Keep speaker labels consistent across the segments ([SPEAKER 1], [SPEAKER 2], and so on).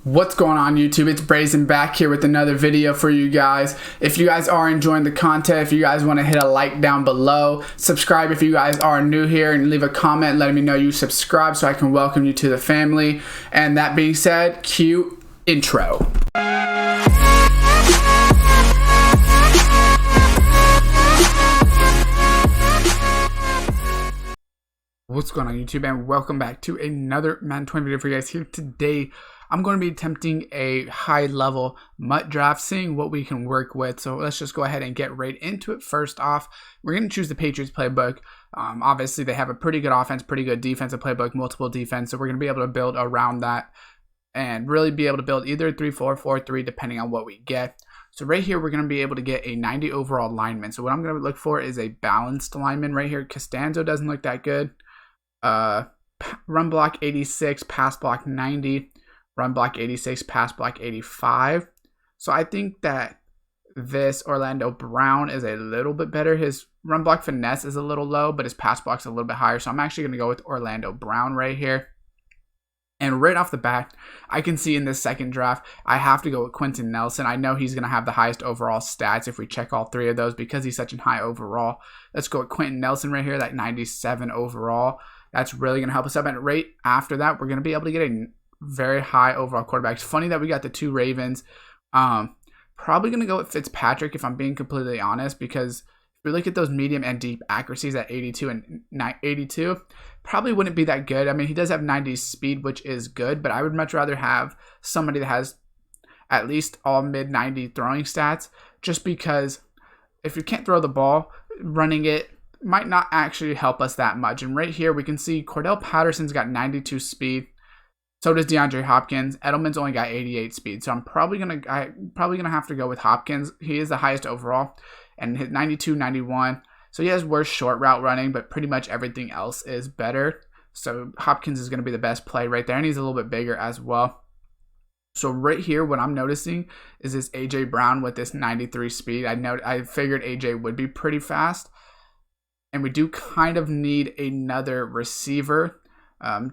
[SPEAKER 1] What's going on YouTube? It's Brazen back here with another video for you guys. If you guys are enjoying the content, if you guys want to hit a like down below, subscribe if you guys are new here, and leave a comment letting me know you subscribe so I can welcome you to the family. And that being said, cue intro. What's going on YouTube, and welcome back to another Madden 20 video for you guys. Here today I'm going to be attempting a high level MUT draft, seeing what we can work with. So let's just go ahead and get right into it. First off, we're going to choose the Patriots playbook. Obviously they have a pretty good offense, pretty good defensive playbook, multiple defense, so we're going to be able to build around that and really be able to build either 3-4, 4-3 depending on what we get. So right here, we're going to be able to get a 90 overall lineman. So what I'm going to look for is a balanced lineman right here. Costanzo doesn't look that good. Run block 86, pass block 90, run block 86, pass block 85. So I think that this Orlando Brown is a little bit better. His run block finesse is a little low, but his pass block's a little bit higher. So I'm actually going to go with Orlando Brown right here. And right off the bat, I can see in this second draft, I have to go with Quentin Nelson. I know he's going to have the highest overall stats if we check all three of those because he's such a high overall. Let's go with Quentin Nelson right here, that 97 overall. That's really going to help us up. And right after that, we're going to be able to get a very high overall quarterback. It's funny that we got the two Ravens. Probably going to go with Fitzpatrick if I'm being completely honest, because if we look at those medium and deep accuracies at 82 and 82, probably wouldn't be that good. I mean, he does have 90 speed, which is good, but I would much rather have somebody that has at least all mid 90 throwing stats, just because if you can't throw the ball, running it might not actually help us that much. And right here we can see Cordell Patterson's got 92 speed. So does DeAndre Hopkins. Edelman's only got 88 speed. So I'm probably gonna have to go with Hopkins. He is the highest overall and hit 92, 91. So he has worse short route running, but pretty much everything else is better. So Hopkins is gonna be the best play right there, and he's a little bit bigger as well. So right here, what I'm noticing is this AJ Brown with this 93 speed. I figured AJ would be pretty fast. And we do kind of need another receiver,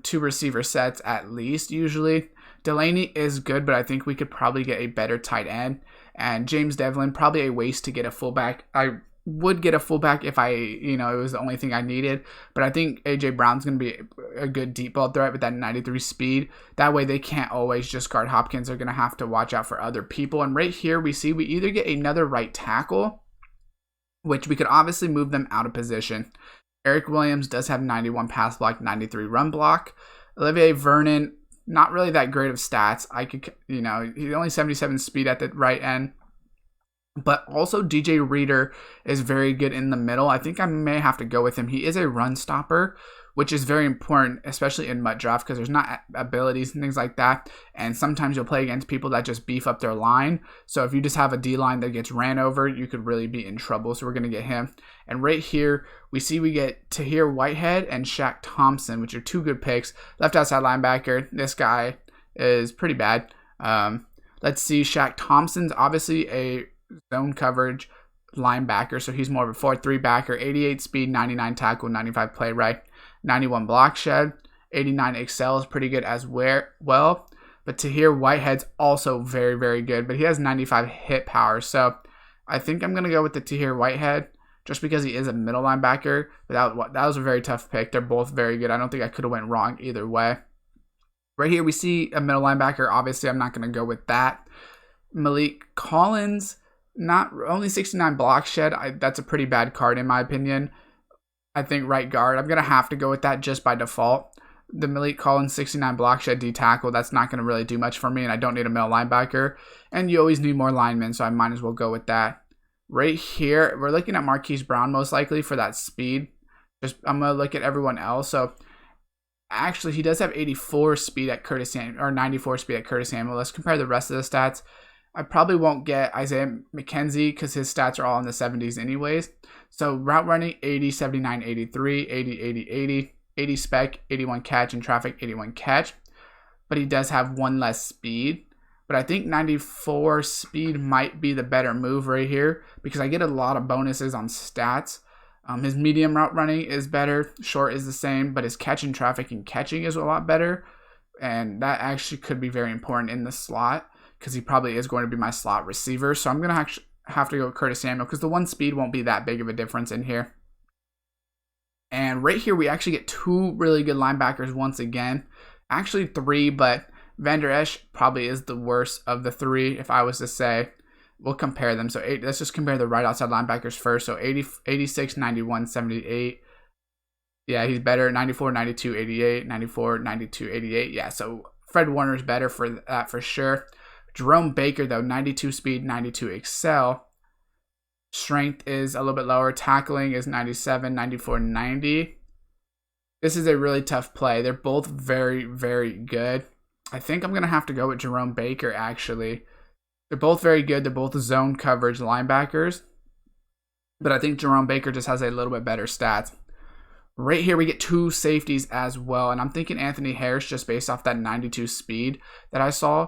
[SPEAKER 1] two receiver sets at least usually. Delaney is good, but I think we could probably get a better tight end. And James Devlin, probably a waste to get a fullback. I would get a fullback if it was the only thing I needed. But I think AJ Brown's going to be a good deep ball threat with that 93 speed. That way they can't always just guard Hopkins. They're going to have to watch out for other people. And right here we see we either get another right tackle, which we could obviously move them out of position. Eric Williams does have 91 pass block, 93 run block. Olivier Vernon, not really that great of stats. He's only 77 speed at the right end. But also DJ Reader is very good in the middle. I think I may have to go with him. He is a run stopper, which is very important, especially in MUT draft, because there's not abilities and things like that. And sometimes you'll play against people that just beef up their line. So if you just have a D-line that gets ran over, you could really be in trouble. So we're going to get him. And right here, we get Tahir Whitehead and Shaq Thompson, which are two good picks. Left outside linebacker. This guy is pretty bad. Let's see. Shaq Thompson's obviously a zone coverage linebacker, so he's more of a 4-3 backer. 88 speed, 99 tackle, 95 play right, 91 block shed, 89 excel is pretty good as well. But Tahir Whitehead's also very, very good, but he has 95 hit power. So I think I'm gonna go with the Tahir Whitehead just because he is a middle linebacker. But that was a very tough pick. They're both very good. I don't think I could have went wrong either way. Right here we see a middle linebacker. Obviously I'm not gonna go with that. Malik Collins, only 69 block shed. That's a pretty bad card in my opinion. I think right guard, I'm going to have to go with that just by default. The Malik Collins 69 block shed D tackle, that's not going to really do much for me, and I don't need a middle linebacker. And you always need more linemen, so I might as well go with that. Right here, we're looking at Marquise Brown most likely for that speed. I'm going to look at everyone else. So actually, he does have 84 speed at Curtis Samuel, or 94 speed at Curtis Samuel. Let's compare the rest of the stats. I probably won't get Isaiah McKenzie because his stats are all in the 70s anyways. So route running 80, 79, 83, 80, 80, 80, 80 spec, 81 catch, and traffic 81 catch. But he does have one less speed. But I think 94 speed might be the better move right here because I get a lot of bonuses on stats. His medium route running is better. Short is the same, but his catch and traffic and catching is a lot better. and that actually could be very important in the slot because he probably is going to be my slot receiver. So I'm going to actually have to go with Curtis Samuel because the 1 speed won't be that big of a difference in here. And right here, we actually get 2 really good linebackers once again. Actually 3, but Van Der Esch probably is the worst of the 3 if I was to say. We'll compare them. So let's just compare the right outside linebackers first. So 80, 86, 91, 78. Yeah, he's better. 94, 92, 88, 94, 92, 88. Yeah, so Fred Warner is better for that for sure. Jerome Baker, though, 92 speed, 92 excel. Strength is a little bit lower. Tackling is 97, 94, 90. This is a really tough play. They're both very, very good. I think I'm going to have to go with Jerome Baker, actually. They're both very good. They're both zone coverage linebackers. But I think Jerome Baker just has a little bit better stats. Right here, we get 2 safeties as well. And I'm thinking Anthony Harris just based off that 92 speed that I saw.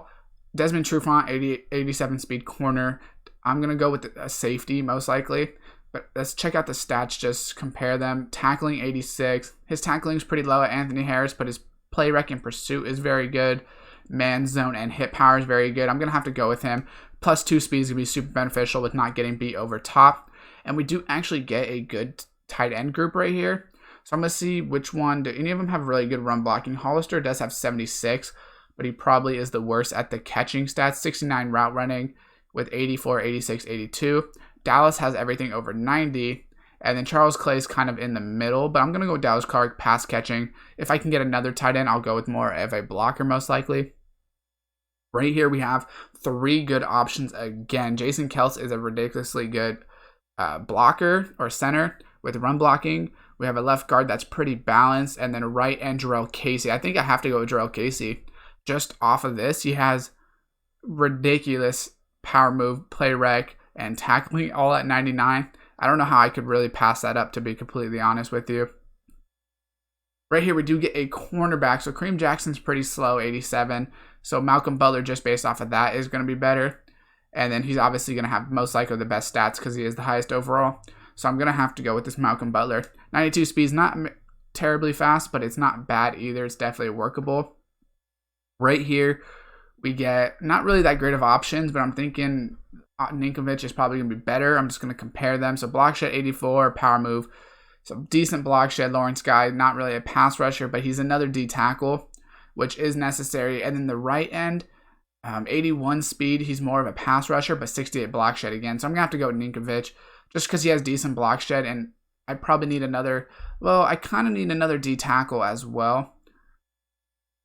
[SPEAKER 1] Desmond Trufant, 87 speed corner. I'm going to go with a safety most likely. But let's check out the stats, just compare them. Tackling, 86. His tackling is pretty low at Anthony Harris, but his play rec and pursuit is very good. Man zone and hit power is very good. I'm going to have to go with him. Plus 2 speed is going to be super beneficial with not getting beat over top. And we do actually get a good tight end group right here. So I'm going to see which one. Do any of them have really good run blocking? Hollister does have 76, but he probably is the worst at the catching stats. 69 route running with 84, 86, 82. Dallas has everything over 90. And then Charles Clay's kind of in the middle, but I'm going to go with Dallas Clark, pass catching. If I can get another tight end, I'll go with more of a blocker most likely. Right here, we have 3 good options again. Jason Kelce is a ridiculously good blocker or center with run blocking. We have a left guard that's pretty balanced, and then a right end, Jarrell Casey. I think I have to go with Jarrell Casey. Just off of this, he has ridiculous power move, play rec, and tackling all at 99. I don't know how I could really pass that up, to be completely honest with you. Right here, we do get a cornerback. So Kareem Jackson's pretty slow, 87. So Malcolm Butler, just based off of that, is going to be better. And then he's obviously going to have most likely the best stats because he is the highest overall. So I'm going to have to go with this Malcolm Butler. 92 speed is not terribly fast, but it's not bad either. It's definitely workable. Right here, we get not really that great of options, but I'm thinking Ninkovich is probably going to be better. I'm just going to compare them. So block shed 84, power move. So decent block shed. Lawrence Guy, not really a pass rusher, but he's another D tackle, which is necessary. And then the right end, 81 speed. He's more of a pass rusher, but 68 block shed again. So I'm going to have to go with Ninkovich just because he has decent block shed. And I probably need another, well, I kind of need another D tackle as well.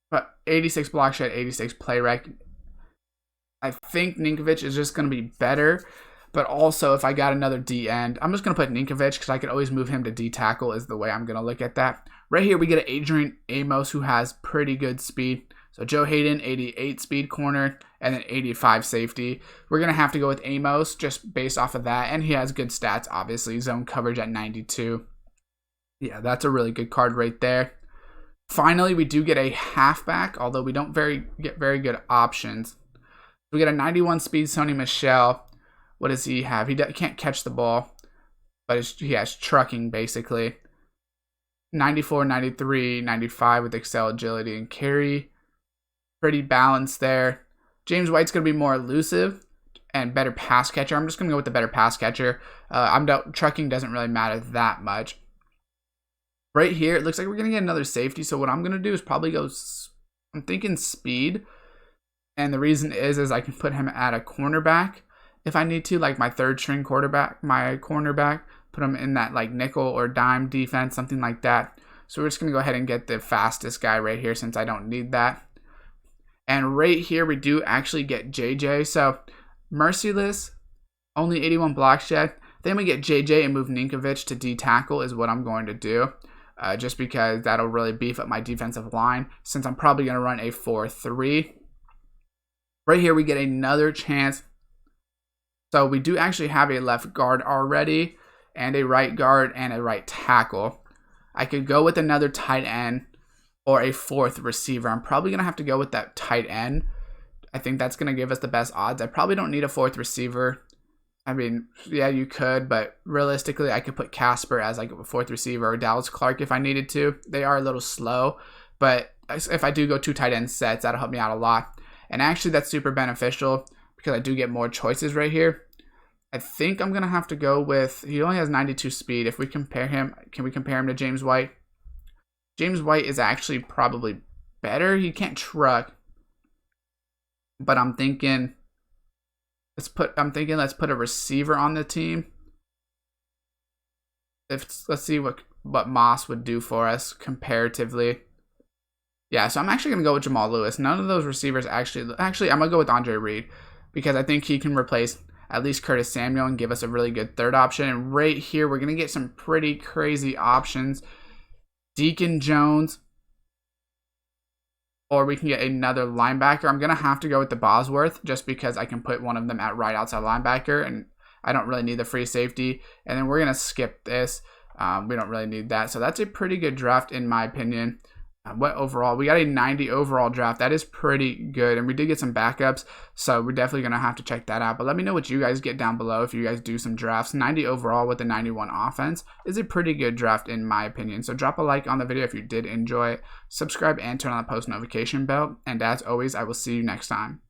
[SPEAKER 1] But 86 block shed, 86 play rec. I think Ninkovich is just going to be better. But also, if I got another D end, I'm just going to put Ninkovich because I could always move him to D tackle is the way I'm going to look at that. Right here, we get an Adrian Amos who has pretty good speed. So Joe Hayden, 88 speed corner, and then 85 safety. We're going to have to go with Amos just based off of that. And he has good stats, obviously. Zone coverage at 92. Yeah, that's a really good card right there. Finally, we do get a halfback, although we don't get very good options. We get a 91 speed Sony Michel. What does he have? He can't catch the ball, but he has trucking basically. 94, 93, 95 with excel agility and carry. Pretty balanced there. James White's going to be more elusive and better pass catcher. I'm just going to go with the better pass catcher. Trucking doesn't really matter that much. Right here, it looks like we're going to get another safety. So what I'm going to do is probably go, I'm thinking speed. And the reason is I can put him at a cornerback if I need to, like my third string quarterback, my cornerback, put him in that like nickel or dime defense, something like that. So we're just going to go ahead and get the fastest guy right here since I don't need that. And right here, we do actually get JJ. So merciless, only 81 block shed. Then we get JJ and move Ninkovich to D tackle is what I'm going to do. Just because that'll really beef up my defensive line since I'm probably going to run a 4-3. Right here, we get another chance. So we do actually have a left guard already and a right guard and a right tackle. I could go with another tight end or a fourth receiver. I'm probably going to have to go with that tight end. I think that's going to give us the best odds. I probably don't need a fourth receiver. I mean, yeah, you could, but realistically, I could put Casper as like a fourth receiver or Dallas Clark if I needed to. They are a little slow, but if I do go 2 tight end sets, that'll help me out a lot. And actually, that's super beneficial because I do get more choices right here. I think I'm going to have to go with, he only has 92 speed. If we compare him, can we compare him to James White? James White is actually probably better. He can't truck. But I'm thinking, let's put a receiver on the team. Let's see what Moss would do for us comparatively. Yeah, so I'm actually going to go with Jamal Lewis. None of those receivers actually, I'm going to go with Andre Reed because I think he can replace at least Curtis Samuel and give us a really good third option. And right here, we're going to get some pretty crazy options. Deacon Jones, or we can get another linebacker. I'm going to have to go with the Bosworth just because I can put one of them at right outside linebacker, and I don't really need the free safety. And then we're going to skip this. We don't really need that. So that's a pretty good draft in my opinion. What overall? We got a 90 overall draft. That is pretty good. And we did get some backups, so we're definitely going to have to check that out. But let me know what you guys get down below if you guys do some drafts. 90 overall with the 91 offense is a pretty good draft in my opinion. So drop a like on the video if you did enjoy it. Subscribe and turn on the post notification bell. And as always, I will see you next time.